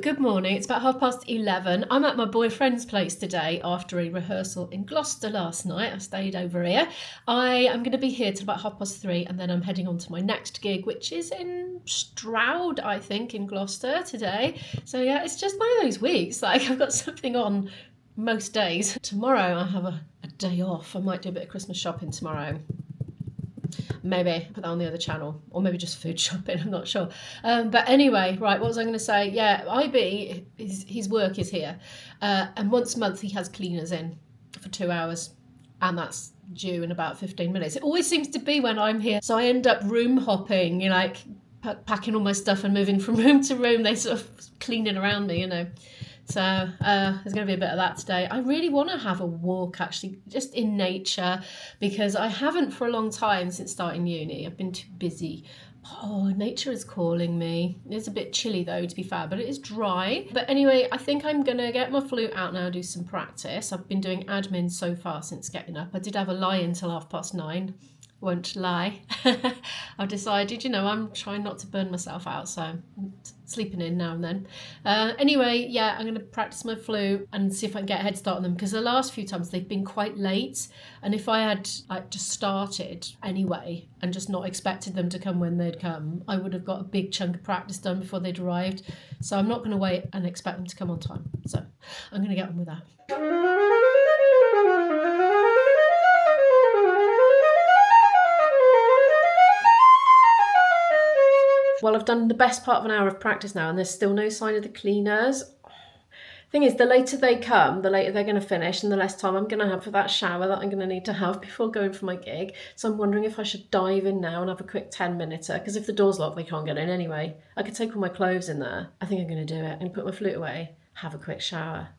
Good morning. It's about 11:30. I'm at my boyfriend's place today after a rehearsal in Gloucester last night. I stayed over here. I am going to be here till about 3:30, and then I'm heading on to my next gig, which is in Stroud, I think, in Gloucester today. So yeah, it's just one of those weeks. Like, I've got something on most days. Tomorrow I have a day off. I might do a bit of Christmas shopping tomorrow. Maybe put that on the other channel, or maybe just food shopping, I'm not sure. But anyway, right, what was I going to say? Yeah, IB, his work is here. And once a month he has cleaners in for 2 hours, and that's due in about 15 minutes. It always seems to be when I'm here. So I end up room hopping, like packing all my stuff and moving from room to room. They sort of cleaning around me. So there's going to be a bit of that today. I really want to have a walk, actually, just in nature, because I haven't for a long time since starting uni. I've been too busy. Oh, nature is calling me. It's a bit chilly though, to be fair, but it is dry. But anyway, I think I'm going to get my flute out now and do some practice. I've been doing admin so far since getting up. I did have a lie until 9:30. Won't lie. I've decided, I'm trying not to burn myself out, so I'm sleeping in now and then. Anyway, yeah, I'm going to practice my flute and see if I can get a head start on them, because the last few times they've been quite late, and if I had just started anyway and just not expected them to come when they'd come, I would have got a big chunk of practice done before they'd arrived. So I'm not going to wait and expect them to come on time. So I'm going to get on with that. Well, I've done the best part of an hour of practice now, and there's still no sign of the cleaners. Thing is, the later they come, the later they're going to finish, and the less time I'm going to have for that shower that I'm going to need to have before going for my gig. So I'm wondering if I should dive in now and have a quick 10-minute, because if the door's locked, they can't get in anyway. I could take all my clothes in there. I think I'm going to do it and put my flute away, have a quick shower.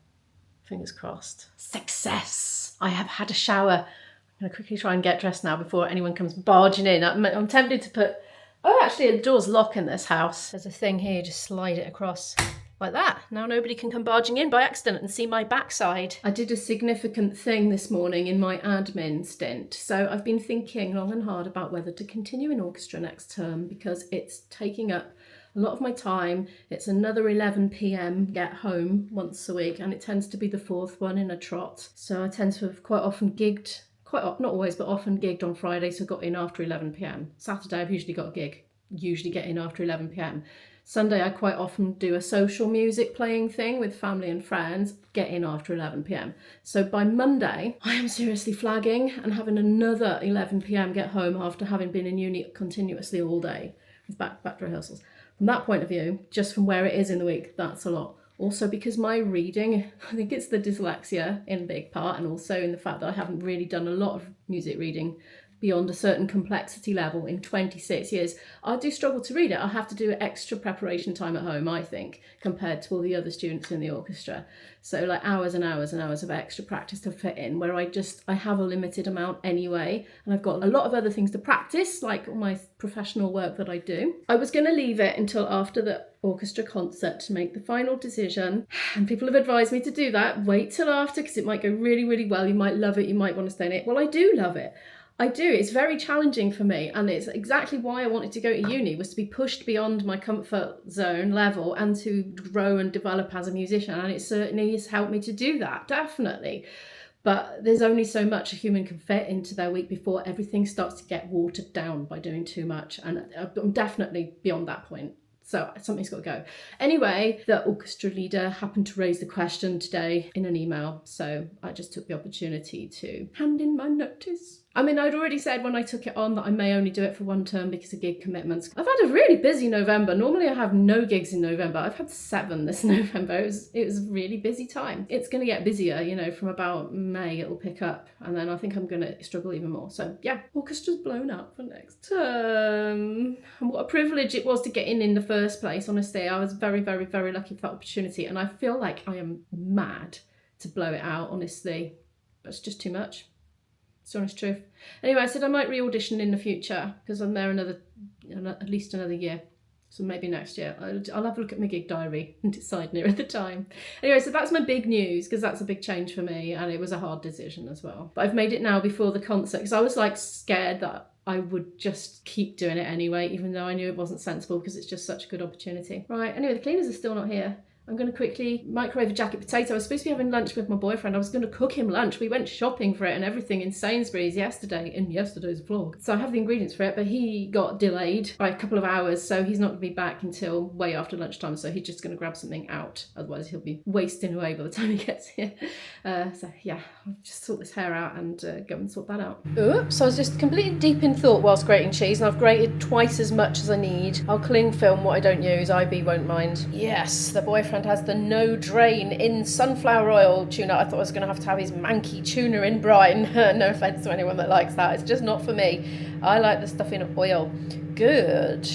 Fingers crossed. Success! I have had a shower. I'm going to quickly try and get dressed now before anyone comes barging in. I'm tempted to put... Oh, actually, the door's locked in this house. There's a thing here, just slide it across like that. Now nobody can come barging in by accident and see my backside. I did a significant thing this morning in my admin stint. So I've been thinking long and hard about whether to continue in orchestra next term, because it's taking up a lot of my time. It's another 11 p.m. get home once a week, and it tends to be the fourth one in a trot. So I tend to have quite often gigged, not always, but often gigged on Friday, so got in after 11 p.m. Saturday I've usually got a gig, usually get in after 11 p.m. Sunday I quite often do a social music playing thing with family and friends, get in after 11 p.m. So by Monday I am seriously flagging and having another 11 p.m. get home after having been in uni continuously all day with back rehearsals. From that point of view, just from where it is in the week, that's a lot. Also because my reading, I think it's the dyslexia in big part, and also in the fact that I haven't really done a lot of music reading beyond a certain complexity level in 26 years. I do struggle to read it. I'll have to do extra preparation time at home, I think, compared to all the other students in the orchestra. So like hours and hours and hours of extra practice to fit in, where I have a limited amount anyway, and I've got a lot of other things to practice, like all my professional work that I do. I was going to leave it until after the orchestra concert to make the final decision, and people have advised me to do that. Wait till after, because it might go really, really well. You might love it, you might want to stay in it. Well, I do love it. I do. It's very challenging for me, and it's exactly why I wanted to go to uni, was to be pushed beyond my comfort zone level and to grow and develop as a musician, and it certainly has helped me to do that, definitely. But there's only so much a human can fit into their week before everything starts to get watered down by doing too much, and I'm definitely beyond that point. So something's got to go. Anyway, the orchestra leader happened to raise the question today in an email, so I just took the opportunity to hand in my notice. I mean, I'd already said when I took it on that I may only do it for one term because of gig commitments. I've had a really busy November. Normally I have no gigs in November. I've had 7 this November. It was a really busy time. It's going to get busier, from about May it'll pick up, and then I think I'm going to struggle even more. So yeah, orchestra's blown up for next term. And what a privilege it was to get in the first place, honestly. I was very, very, very lucky for that opportunity, and I feel like I am mad to blow it out, honestly. But it's just too much. It's the honest truth. Anyway, I said I might re-audition in the future, because I'm there at least another year. So maybe next year. I'll have a look at my gig diary and decide nearer the time. Anyway, so that's my big news, because that's a big change for me, and it was a hard decision as well. But I've made it now before the concert, because I was scared that I would just keep doing it anyway, even though I knew it wasn't sensible, because it's just such a good opportunity. Right, anyway, the cleaners are still not here. I'm going to quickly microwave a jacket potato. I was supposed to be having lunch with my boyfriend. I was going to cook him lunch. We went shopping for it and everything in Sainsbury's yesterday, in yesterday's vlog. So I have the ingredients for it, but he got delayed by a couple of hours, so he's not going to be back until way after lunchtime, so he's just going to grab something out. Otherwise he'll be wasting away by the time he gets here. So yeah, I'll just sort this hair out and go and sort that out. Oops, so I was just completely deep in thought whilst grating cheese, and I've grated twice as much as I need. I'll cling film what I don't use. IB won't mind. Yes, the boyfriend has the no drain in sunflower oil tuna. I thought I was going to have his manky tuna in brine. No offence to anyone that likes that. It's just not for me. I like the stuff in oil. Good.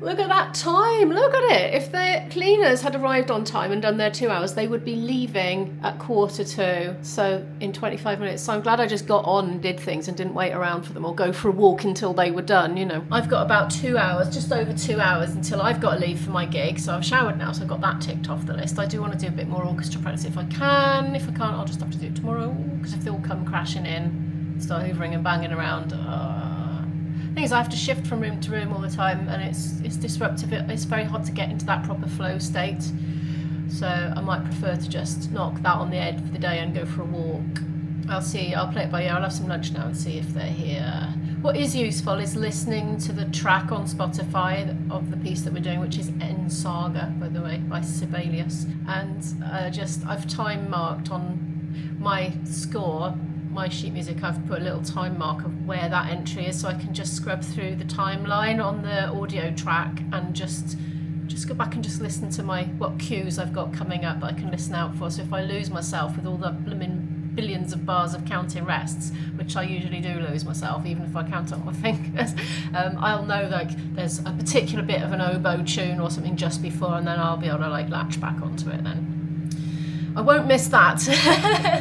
Look at that time, look at it. If the cleaners had arrived on time and done their 2 hours, they would be leaving at 1:45. So in 25 minutes. So I'm glad I just got on and did things and didn't wait around for them or go for a walk until they were done, you know. I've got about 2 hours, just over 2 hours until I've got to leave for my gig. So I've showered now, so I've got that ticked off the list. I do want to do a bit more orchestra practice if I can. If I can't, I'll just have to do it tomorrow, because if they all come crashing in, start hoovering and banging around, thing is, I have to shift from room to room all the time, and it's disruptive. It's very hard to get into that proper flow state. So I might prefer to just knock that on the head for the day and go for a walk. I'll see. I'll play it by ear. I'll have some lunch now and see if they're here. What is useful is listening to the track on Spotify of the piece that we're doing, which is En Saga, by the way, by Sibelius. And I've time marked on my score. My sheet music, I've put a little time mark of where that entry is, so I can just scrub through the timeline on the audio track and just go back and just listen to what cues I've got coming up that I can listen out for. So if I lose myself with all the blooming billions of bars of counting rests, which I usually do lose myself, even if I count on my fingers, I'll know like there's a particular bit of an oboe tune or something just before, and then I'll be able to like latch back onto it then. I won't miss that.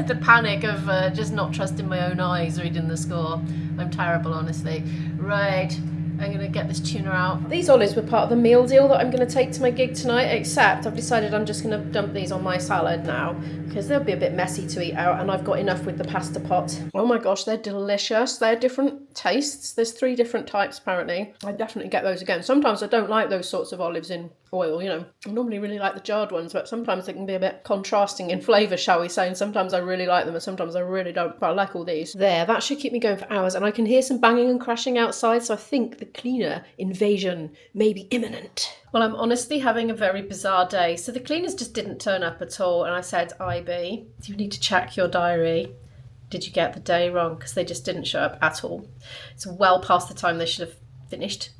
The panic of just not trusting my own eyes reading the score. I'm terrible, honestly. Right, I'm going to get this tuner out. These olives were part of the meal deal that I'm going to take to my gig tonight, except I've decided I'm just going to dump these on my salad now, because they'll be a bit messy to eat out, and I've got enough with the pasta pot. Oh my gosh, they're delicious. They're different tastes. There's 3 different types, apparently. I definitely get those again. Sometimes I don't like those sorts of olives in oil, you know. I normally really like the jarred ones, but sometimes they can be a bit contrasting in flavour, shall we say, and sometimes I really like them and sometimes I really don't, but I like all these. There, that should keep me going for hours, and I can hear some banging and crashing outside, so I think the cleaner invasion may be imminent. Well, I'm honestly having a very bizarre day. So the cleaners just didn't turn up at all, and I said, IB, do you need to check your diary? Did you get the day wrong? Because they just didn't show up at all. It's well past the time they should have finished.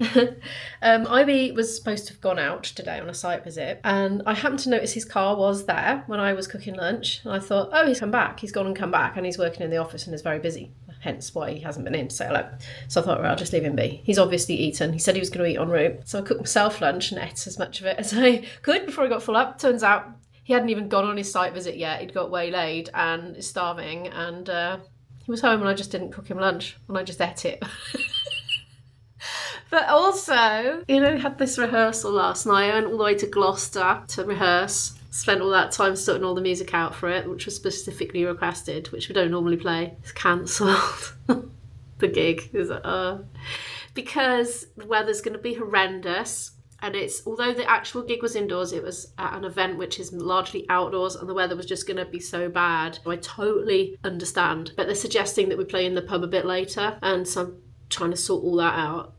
IB was supposed to have gone out today on a site visit, and I happened to notice his car was there when I was cooking lunch, and I thought, oh, he's come back. He's gone and come back, and he's working in the office and is very busy. Hence why he hasn't been in to say hello. So I thought, right, I'll just leave him be. He's obviously eaten. He said he was going to eat en route. So I cooked myself lunch and ate as much of it as I could before I got full up. Turns out he hadn't even gone on his site visit yet. He'd got waylaid and is starving, and he was home, and I just didn't cook him lunch, and I just ate it. But also, you know, had this rehearsal last night. I went all the way to Gloucester to rehearse. Spent all that time sorting all the music out for it, which was specifically requested, which we don't normally play. It's cancelled. The gig is because the weather's going to be horrendous. And although the actual gig was indoors, it was at an event which is largely outdoors, and the weather was just going to be so bad. I totally understand. But they're suggesting that we play in the pub a bit later, and so I'm trying to sort all that out.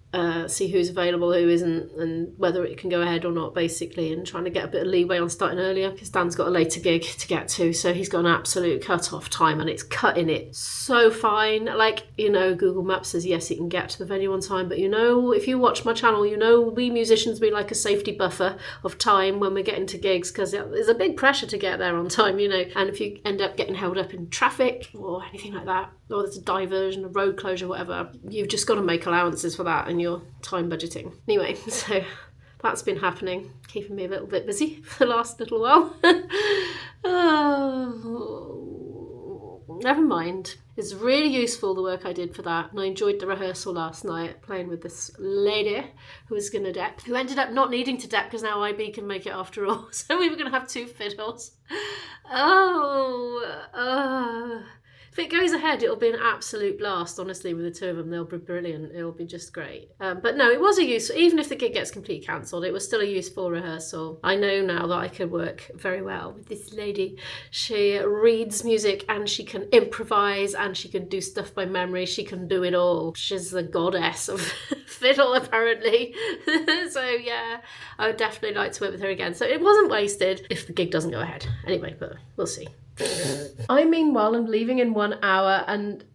See who's available, who isn't, and whether it can go ahead or not, basically, and trying to get a bit of leeway on starting earlier, because Dan's got a later gig to get to, so he's got an absolute cut-off time, and it's cutting it so fine. Like, you know, Google Maps says yes, he can get to the venue on time, but you know, if you watch my channel, you know we musicians be like a safety buffer of time when we're getting to gigs, because there's a big pressure to get there on time, you know, and if you end up getting held up in traffic or anything like that, or there's a diversion, a road closure, whatever, you've just got to make allowances for that and your time budgeting. Anyway, so that's been happening, keeping me a little bit busy for the last little while. Never mind. It's really useful, the work I did for that, and I enjoyed the rehearsal last night, playing with this lady who was going to dep, who ended up not needing to dep because now IB can make it after all, so we were going to have 2 fiddles. If it goes ahead, it'll be an absolute blast, honestly, with the two of them. They'll be brilliant. It'll be just great. But no, it was a use, even if the gig gets completely cancelled, it was still a useful rehearsal. I know now that I could work very well with this lady. She reads music and she can improvise and she can do stuff by memory. She can do it all. She's the goddess of fiddle, apparently. So yeah, I would definitely like to work with her again. So it wasn't wasted if the gig doesn't go ahead. Anyway, but we'll see. I meanwhile am leaving in 1 hour and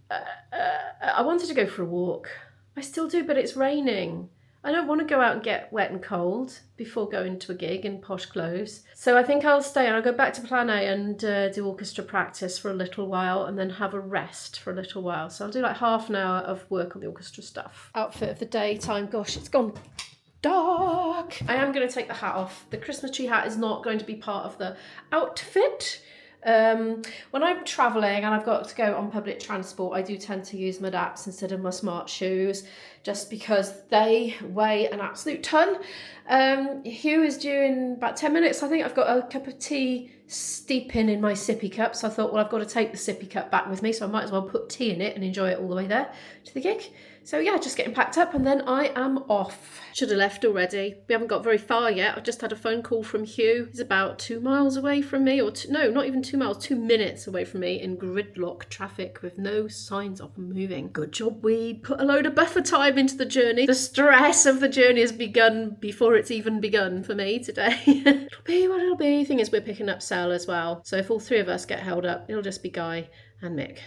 I wanted to go for a walk. I still do, but it's raining. I don't want to go out and get wet and cold before going to a gig in posh clothes. So I think I'll stay and I'll go back to Plan A and do orchestra practice for a little while and then have a rest for a little while. So I'll do like half an hour of work on the orchestra stuff. Outfit of the daytime. Gosh, it's gone dark. I am going to take the hat off. The Christmas tree hat is not going to be part of the outfit. When I'm travelling and I've got to go on public transport, I do tend to use mud apps instead of my smart shoes, just because they weigh an absolute ton. Hugh is due in about 10 minutes. I think I've got a cup of tea steeping in my sippy cup, so I thought, well, I've got to take the sippy cup back with me, so I might as well put tea in it and enjoy it all the way there to the gig. So yeah, just getting packed up and then I am off. Should have left already. We haven't got very far yet. I've just had a phone call from Hugh. He's about 2 miles away from me, or no, not even 2 miles, 2 minutes away from me in gridlock traffic with no signs of moving. Good job we put a load of buffer time into the journey. The stress of the journey has begun before it's even begun for me today. It'll be what it'll be. Thing is, we're picking up Sal as well. So if all three of us get held up, it'll just be Guy and Mick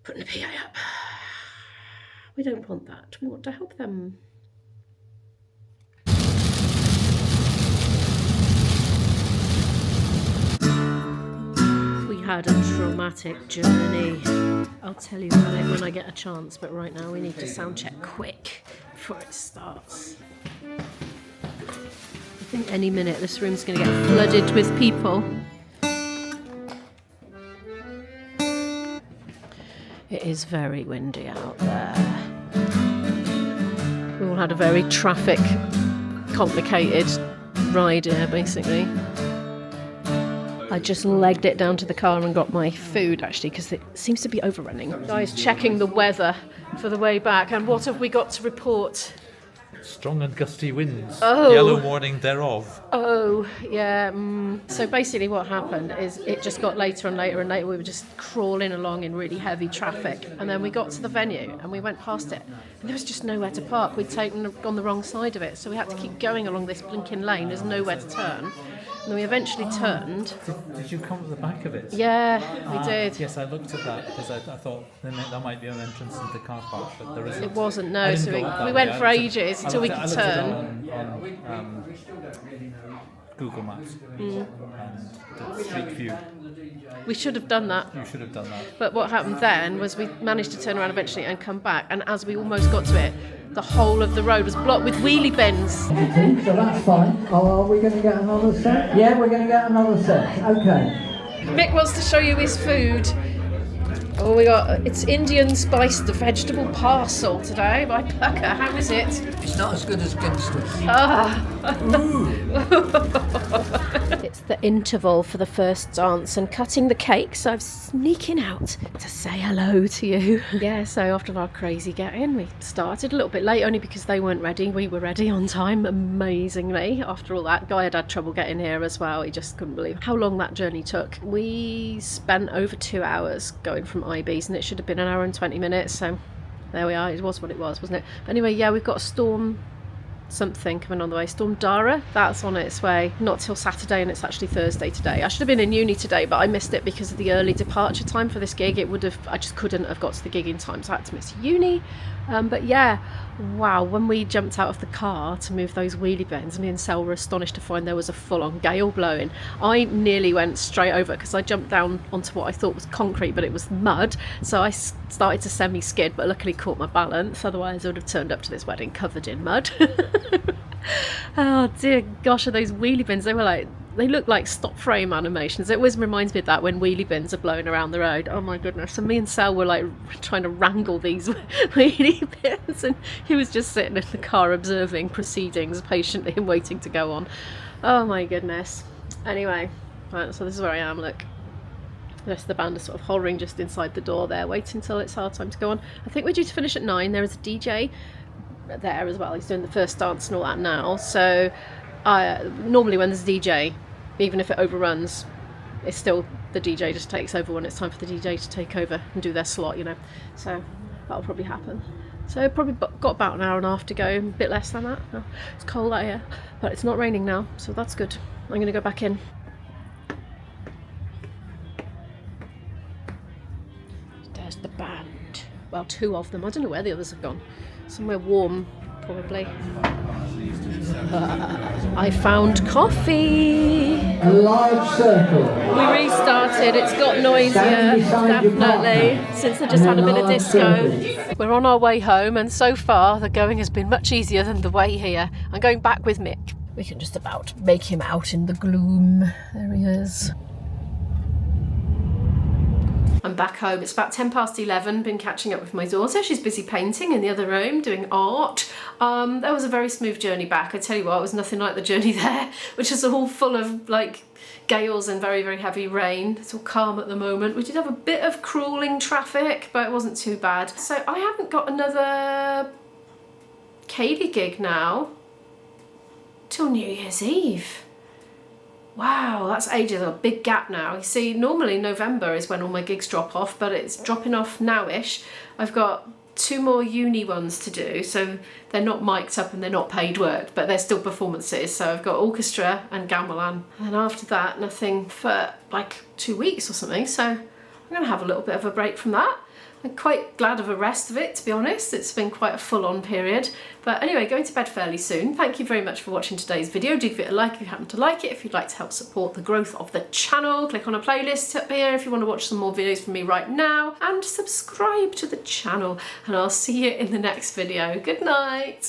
putting the PA up. We don't want that. We want to help them. We had a traumatic journey. I'll tell you about it when I get a chance, but right now we need to sound check quick before it starts. I think any minute this room's going to get flooded with people. It is very windy out there. We all had a very traffic complicated ride here, basically. I just legged it down to the car and got my food, actually, because it seems to be overrunning. Guys checking the weather for the way back, and what have we got to report? Strong and gusty winds. Oh. Yellow warning thereof. Oh, yeah. So basically what happened is it just got later and later and later. We were just crawling along in really heavy traffic. And then we got to the venue and we went past it. And there was just nowhere to park. We'd gone the wrong side of it. So we had to keep going along this blinking lane. There's nowhere to turn. And then we eventually turned. Did you come to the back of it? Yeah, we did. Yes, I looked at that because I thought that might be an entrance into the car park, but there isn't. It wasn't, no. So we went for ages until we could turn. On Google Maps and the Street View. We should have done that. You should have done that. But what happened then was we managed to turn around eventually and come back. And as we almost got to it, the whole of the road was blocked with wheelie bins. So that's fine. Oh, are we going to get another set? Yeah, we're going to get another set. Okay. Mick wants to show you his food. Oh, it's Indian spiced vegetable parcel today by Pucker. How is it? It's not as good as Ginster's. It's the interval for the first dance and cutting the cake, so I'm sneaking out to say hello to you. Yeah, so after our crazy get-in, we started a little bit late, only because they weren't ready. We were ready on time, amazingly. After all that, Guy had trouble getting here as well. He just couldn't believe how long that journey took. We spent over 2 hours going from IB's, and it should have been 1 hour and 20 minutes, so there we are. It was what it was, wasn't it? But anyway, yeah, we've got a Storm something coming on the way. Storn Darragh, that's on its way. Not till Saturday, and it's actually Thursday today. I should have been in uni today, but I missed it because of the early departure time for this gig. I just couldn't have got to the gig in time, so I had to miss uni. But yeah, wow, when we jumped out of the car to move those wheelie bins, me and Sel were astonished to find there was a full-on gale blowing. I nearly went straight over because I jumped down onto what I thought was concrete, but it was mud, so I started to semi-skid, but luckily caught my balance, otherwise I would have turned up to this wedding covered in mud. Oh dear gosh, are those wheelie bins, they look like stop frame animations. It always reminds me of that when wheelie bins are blowing around the road. Oh my goodness. And me and Sal were like trying to wrangle these wheelie bins, and he was just sitting in the car observing proceedings patiently and waiting to go on. Oh my goodness. Anyway, right, so this is where I am, look. The rest of the band are sort of hovering just inside the door there, waiting till it's our time to go on. I think we're due to finish at 9. There is a DJ there as well. He's doing the first dance and all that now. So normally when there's a DJ, even if it overruns, it's still the DJ just takes over when it's time for the DJ to take over and do their slot, you know. So that'll probably happen. So probably got about an hour and a half to go, a bit less than that. It's cold out here, but it's not raining now, so that's good. I'm going to go back in. There's the band. Well, 2 of them. I don't know where the others have gone. Somewhere warm, probably. I found coffee. A large circle. We restarted. It's got noisier, definitely, since they just had a bit of disco. We're on our way home, and so far the going has been much easier than the way here. I'm going back with Mick. We can just about make him out in the gloom. There he is. I'm back home. It's about 11:10. Been catching up with my daughter. She's busy painting in the other room, doing art. That was a very smooth journey back. I tell you what, it was nothing like the journey there, which is all full of like gales and very, very heavy rain. It's all calm at the moment. We did have a bit of crawling traffic, but it wasn't too bad. So I haven't got another ceilidh gig now till New Year's Eve. Wow, that's ages, a big gap now. You see, normally November is when all my gigs drop off, but it's dropping off now-ish. I've got 2 more uni ones to do, so they're not mic'd up and they're not paid work, but they're still performances. So I've got orchestra and gamelan, and after that, nothing for like 2 weeks or something. So I'm gonna have a little bit of a break from that. I'm quite glad of a rest of it, to be honest. It's been quite a full-on period. But anyway, going to bed fairly soon. Thank you very much for watching today's video. Do give it a like if you happen to like it. If you'd like to help support the growth of the channel, click on a playlist up here if you want to watch some more videos from me right now. And subscribe to the channel. And I'll see you in the next video. Good night.